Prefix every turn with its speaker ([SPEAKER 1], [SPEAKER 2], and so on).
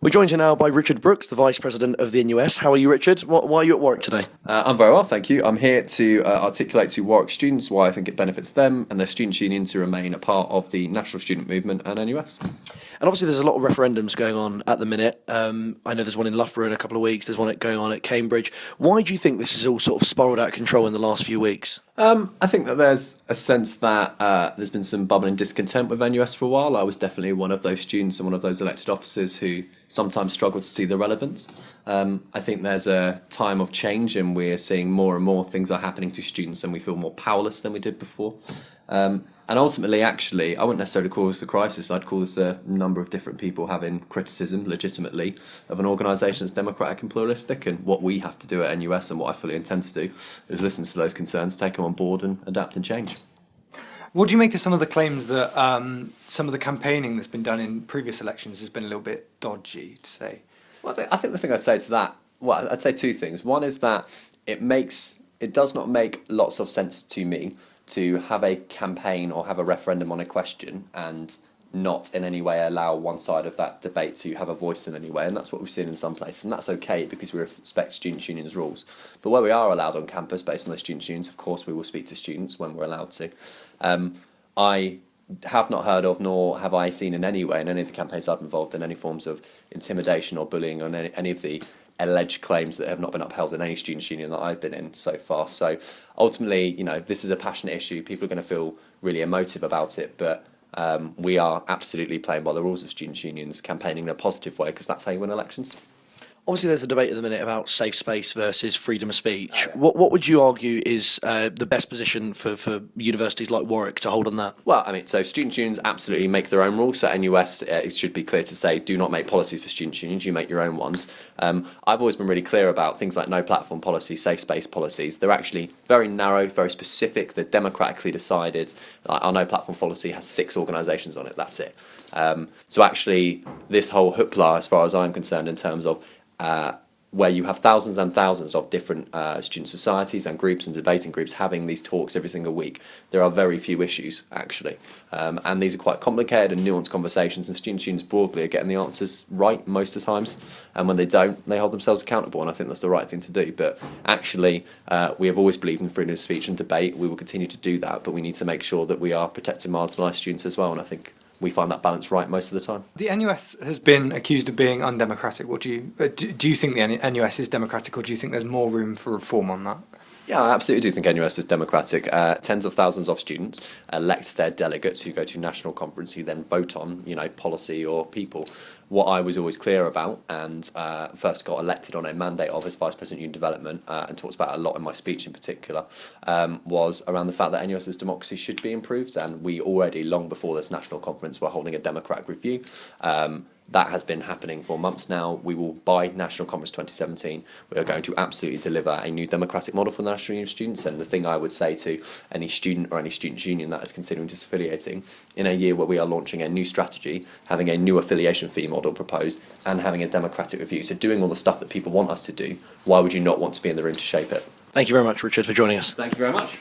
[SPEAKER 1] We're joined here now by Richard Brooks, the Vice President of the NUS. How are you, Richard? Why are you at Warwick today?
[SPEAKER 2] I'm very well, thank you. I'm here to articulate to Warwick students why I think it benefits them and their students' union to remain a part of the national student movement and NUS.
[SPEAKER 1] And obviously there's a lot of referendums going on at the minute. I know there's one in Loughborough in a couple of weeks, there's one going on at Cambridge. Why do you think this has all sort of spiralled out of control in the last few weeks?
[SPEAKER 2] I think that there's a sense that there's been some bubbling discontent with NUS for a while. I was definitely one of those students and one of those elected officers who sometimes struggle to see the relevance. I think there's a time of change and we're seeing more and more things are happening to students and we feel more powerless than we did before. And ultimately, actually, I wouldn't necessarily call this a crisis. I'd call this a number of different people having criticism, legitimately, of an organisation that's democratic and pluralistic. And what we have to do at NUS, and what I fully intend to do, is listen to those concerns, take them on board and adapt and change.
[SPEAKER 3] What do you make of some of the claims that some of the campaigning that's been done in previous elections has been a little bit dodgy, to say?
[SPEAKER 2] Well, I think the thing I'd say to that, well, I'd say two things. One is that it does not make lots of sense to me to have a campaign or have a referendum on a question and not in any way allow one side of that debate to have a voice in any way. And that's what we've seen in some places. And that's okay because we respect students' unions' rules. But where we are allowed on campus based on those students' unions, of course we will speak to students when we're allowed to. I have not heard of, nor have I seen in any way, in any of the campaigns I've been involved in, any forms of intimidation or bullying on any of the alleged claims that have not been upheld in any students' union that I've been in so far. So ultimately, this is a passionate issue. People are going to feel really emotive about it, but we are absolutely playing by the rules of students' unions, campaigning in a positive way, because that's how you win elections.
[SPEAKER 1] Obviously there's a debate at the minute about safe space versus freedom of speech. What would you argue is the best position for universities like Warwick to hold on that?
[SPEAKER 2] Well, so students' unions absolutely make their own rules. So at NUS, it should be clear to say, do not make policies for students' unions, you make your own ones. I've always been really clear about things like no platform policy, safe space policies. They're actually very narrow, very specific, they're democratically decided. Our no platform policy has 6 organisations on it, that's it. So actually, this whole hoopla, as far as I'm concerned, in terms of where you have thousands and thousands of different student societies and groups and debating groups having these talks every single week, there are very few issues, actually. And these are quite complicated and nuanced conversations, and student unions broadly are getting the answers right most of the times. And when they don't, they hold themselves accountable, and I think that's the right thing to do. But actually, we have always believed in freedom of speech and debate. We will continue to do that, but we need to make sure that we are protecting marginalised students as well, and I think we find that balance right most of the time.
[SPEAKER 3] The NUS has been accused of being undemocratic. What do you think the NUS is democratic, or do you think there's more room for reform on that?
[SPEAKER 2] Yeah, I absolutely do think NUS is democratic. Tens of thousands of students elect their delegates who go to national conference, who then vote on, policy or people. What I was always clear about, and first got elected on a mandate of as Vice President Union Development, and talked about a lot in my speech in particular, was around the fact that NUS's democracy should be improved, and we already, long before this national conference, were holding a democratic review. That has been happening for months now. We will, by National Conference 2017, we are going to absolutely deliver a new democratic model for the National Union of Students. And the thing I would say to any student or any students' union that is considering disaffiliating, in a year where we are launching a new strategy, having a new affiliation fee model proposed, and having a democratic review, so doing all the stuff that people want us to do, why would you not want to be in the room to shape it?
[SPEAKER 1] Thank you very much, Richard, for joining us.
[SPEAKER 2] Thank you very much.